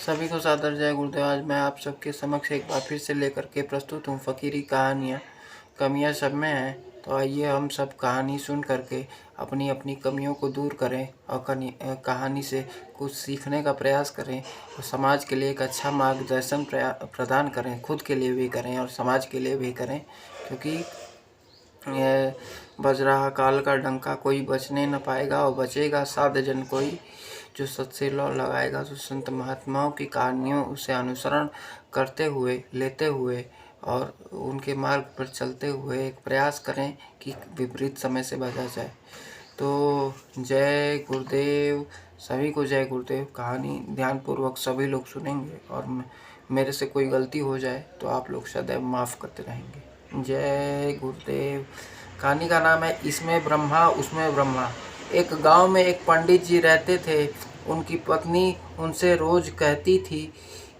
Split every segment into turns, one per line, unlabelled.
सभी को सादर जय गुरुदेव। आज मैं आप सबके समक्ष एक बार फिर से लेकर के प्रस्तुत हूँ फ़कीरी कहानियाँ। कमियाँ सब में हैं, तो आइए हम सब कहानी सुन करके अपनी अपनी कमियों को दूर करें और कहानी से कुछ सीखने का प्रयास करें और समाज के लिए एक अच्छा मार्गदर्शन प्रदान करें। खुद के लिए भी करें और समाज के लिए भी करें, क्योंकि यह बज रहा काल का डंका, कोई बचने न पाएगा और बचेगा साध जन कोई। जो सत से लौ लगाएगा, तो संत महात्माओं की कहानियों उसे अनुसरण करते हुए लेते हुए और उनके मार्ग पर चलते हुए एक प्रयास करें कि विपरीत समय से बचा जाए। तो जय गुरुदेव, सभी को जय गुरुदेव। कहानी ध्यानपूर्वक सभी लोग सुनेंगे और मेरे से कोई गलती हो जाए तो आप लोग सदैव माफ़ करते रहेंगे। जय गुरुदेव। कहानी का नाम है इसमें ब्रह्मा उसमें ब्रह्मा। एक गांव में एक पंडित जी रहते थे। उनकी पत्नी उनसे रोज कहती थी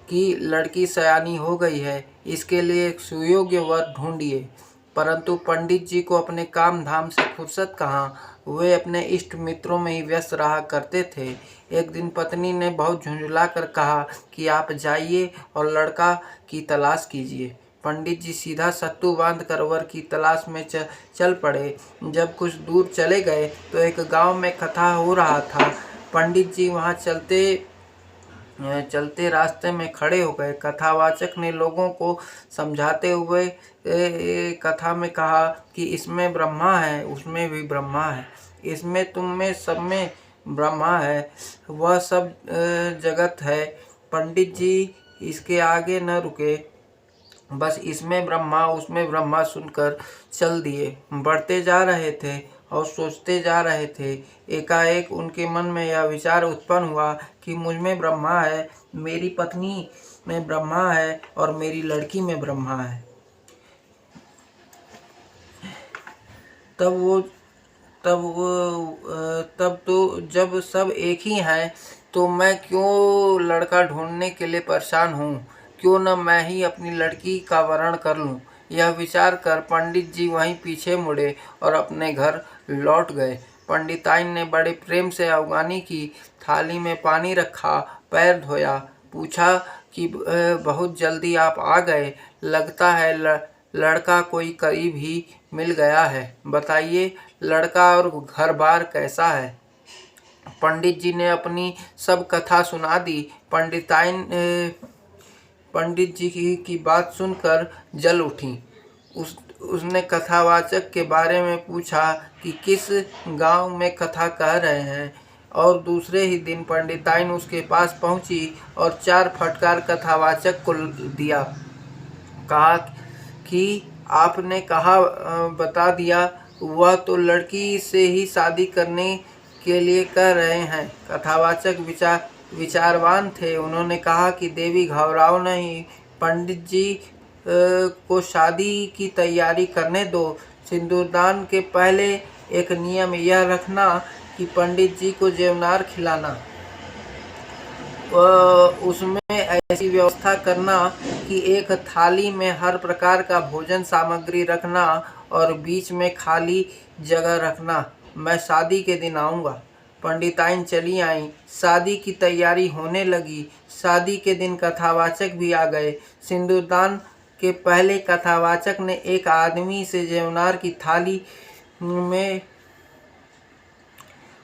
कि लड़की सयानी हो गई है, इसके लिए एक सुयोग्य वर ढूंढिए। परंतु पंडित जी को अपने काम धाम से फुर्सत कहाँ, वे अपने इष्ट मित्रों में ही व्यस्त रहा करते थे। एक दिन पत्नी ने बहुत झुंझला कर कहा कि आप जाइए और लड़का की तलाश कीजिए। पंडित जी सीधा सत्तू बांध कर वर की तलाश में चल पड़े। जब कुछ दूर चले गए तो एक गांव में कथा हो रहा था। पंडित जी वहां चलते रास्ते में खड़े हो गए। कथावाचक ने लोगों को समझाते हुए कथा में कहा कि इसमें ब्रह्मा है, उसमें भी ब्रह्मा है, इसमें तुम में सब में ब्रह्मा है, वह सब जगत है। पंडित जी इसके आगे न रुके, बस इसमें ब्रह्मा उसमें ब्रह्मा सुनकर चल दिए। बढ़ते जा रहे थे और सोचते जा रहे थे। एकाएक उनके मन में यह विचार उत्पन्न हुआ कि मुझ में ब्रह्मा है, मेरी पत्नी में ब्रह्मा है और मेरी लड़की में ब्रह्मा है। तब तो जब सब एक ही हैं, तो मैं क्यों लड़का ढूंढने के लिए परेशान हूँ? क्यों न मैं ही अपनी लड़की का वरण कर लूँ? यह विचार कर पंडित जी वहीं पीछे मुड़े और अपने घर लौट गए। पंडिताइन ने बड़े प्रेम से अफगानी की थाली में पानी रखा, पैर धोया, पूछा कि बहुत जल्दी आप आ गए, लगता है लड़का कोई करीब ही मिल गया है, बताइए लड़का और घर बार कैसा है? पंडित जी ने अपनी सब कथा सुना दी। पंडित जी की बात सुनकर जल उठी। उसने कथावाचक के बारे में पूछा कि किस गांव में कथा कह रहे हैं, और दूसरे ही दिन पंडिताइन उसके पास पहुंची और 4 फटकार कथावाचक को दिया। कहा कि आपने कहा बता दिया, वह तो लड़की से ही शादी करने के लिए कह रहे हैं। कथावाचक विचारवान थे। उन्होंने कहा कि देवी घबराओ नहीं, पंडित जी को शादी की तैयारी करने दो। सिंदूरदान के पहले एक नियम यह रखना कि पंडित जी को जेवनार खिलाना, उसमें ऐसी व्यवस्था करना कि एक थाली में हर प्रकार का भोजन सामग्री रखना और बीच में खाली जगह रखना। मैं शादी के दिन आऊँगा। पंडिताइन चली आई। शादी की तैयारी होने लगी। शादी के दिन कथावाचक भी आ गए। सिंदूरदान के पहले कथावाचक ने एक आदमी से जेवनार की थाली में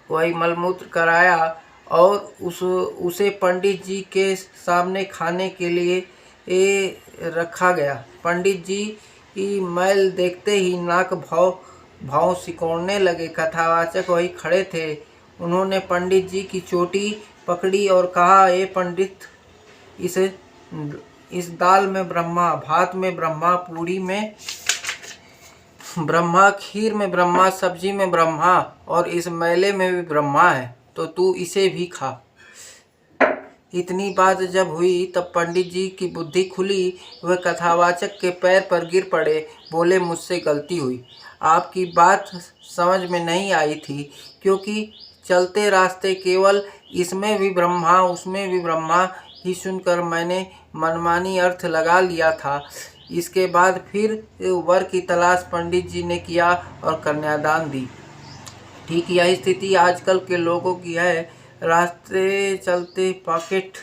वही मलमूत्र कराया और उसे पंडित जी के सामने खाने के लिए रखा गया। पंडित जी की मैल देखते ही नाक भाव सिकोड़ने लगे। कथावाचक वही खड़े थे। उन्होंने पंडित जी की चोटी पकड़ी और कहा, ए पंडित, इस दाल में ब्रह्मा, भात में ब्रह्मा, पूड़ी में ब्रह्मा, खीर में ब्रह्मा, सब्जी में ब्रह्मा और इस मेले में भी ब्रह्मा है, तो तू इसे भी खा। इतनी बात जब हुई तब पंडित जी की बुद्धि खुली। वे कथावाचक के पैर पर गिर पड़े, बोले, मुझसे गलती हुई। आपकी बात समझ में नहीं आई थी, क्योंकि चलते रास्ते केवल इसमें भी ब्रह्मा उसमें भी ब्रह्मा ही सुनकर मैंने मनमानी अर्थ लगा लिया था। इसके बाद फिर वर की तलाश पंडित जी ने किया और कन्यादान दी। ठीक यही स्थिति आजकल के लोगों की है। रास्ते चलते पॉकेट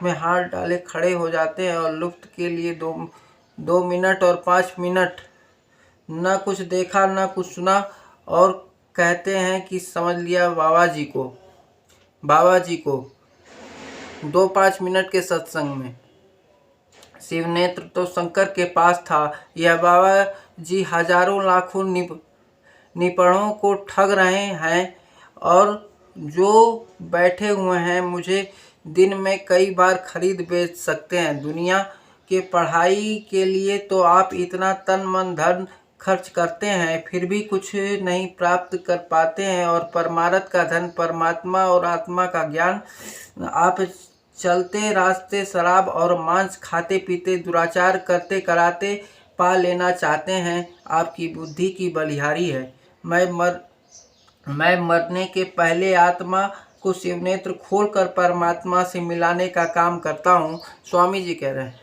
में हाथ डाले खड़े हो जाते हैं और लुफ्त के लिए 2 मिनट और 5 मिनट न कुछ देखा न कुछ सुना और कहते हैं कि समझ लिया बाबा जी को 2-5 मिनट के सत्संग में। शिवनेत्र तो शंकर के पास था। यह बाबा जी हजारों लाखों निपणों को ठग रहे हैं और जो बैठे हुए हैं मुझे दिन में कई बार खरीद बेच सकते हैं। दुनिया के पढ़ाई के लिए तो आप इतना तन मन धन खर्च करते हैं, फिर भी कुछ नहीं प्राप्त कर पाते हैं। और परमार्थ का धन, परमात्मा और आत्मा का ज्ञान आप चलते रास्ते शराब और मांस खाते पीते दुराचार करते कराते पा लेना चाहते हैं। आपकी बुद्धि की बलिहारी है। मैं मरने के पहले आत्मा को शिवनेत्र खोलकर परमात्मा से मिलाने का काम करता हूँ। स्वामी जी कह रहे हैं,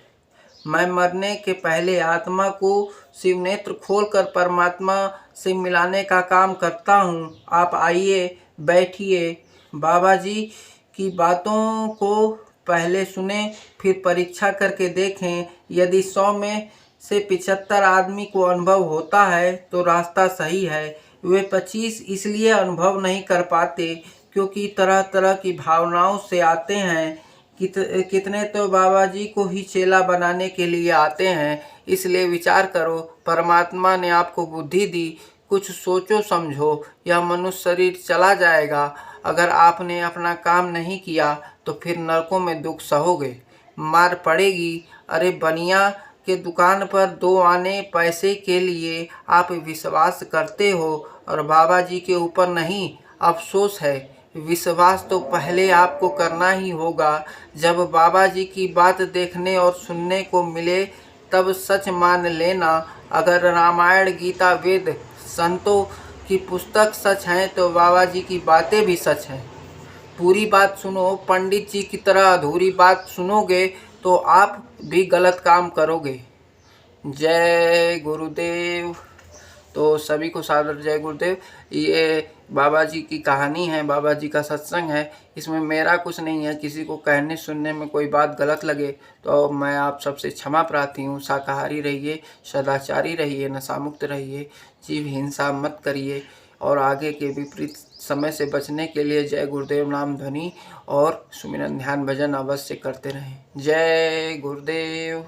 मैं मरने के पहले आत्मा को शिवनेत्र खोलकर परमात्मा से मिलाने का काम करता हूँ। आप आइए, बैठिए, बाबा जी की बातों को पहले सुने, फिर परीक्षा करके देखें। यदि 100 में से 75 आदमी को अनुभव होता है तो रास्ता सही है। वे 25 इसलिए अनुभव नहीं कर पाते क्योंकि तरह तरह की भावनाओं से आते हैं। कितने तो बाबा जी को ही चेला बनाने के लिए आते हैं। इसलिए विचार करो, परमात्मा ने आपको बुद्धि दी, कुछ सोचो समझो। यह मनुष्य शरीर चला जाएगा। अगर आपने अपना काम नहीं किया तो फिर नरकों में दुख सहोगे, मार पड़ेगी। अरे बनिया के दुकान पर 2 आने पैसे के लिए आप विश्वास करते हो और बाबा जी के ऊपर नहीं। अफसोस है, विश्वास तो पहले आपको करना ही होगा। जब बाबा जी की बात देखने और सुनने को मिले तब सच मान लेना। अगर रामायण, गीता, वेद, संतों की पुस्तक सच हैं तो बाबा जी की बातें भी सच हैं। पूरी बात सुनो। पंडित जी की तरह अधूरी बात सुनोगे तो आप भी गलत काम करोगे। जय गुरुदेव। तो सभी को सादर जय गुरुदेव। ये बाबा जी की कहानी है, बाबा जी का सत्संग है। इसमें मेरा कुछ नहीं है। किसी को कहने सुनने में कोई बात गलत लगे तो मैं आप सबसे क्षमा प्रार्थी हूँ। शाकाहारी रहिए, सदाचारी रहिए, नशामुक्त रहिए, जीव हिंसा मत करिए और आगे के विपरीत समय से बचने के लिए जय गुरुदेव नाम ध्वनि और सुमिरन ध्यान भजन अवश्य करते रहें। जय गुरुदेव।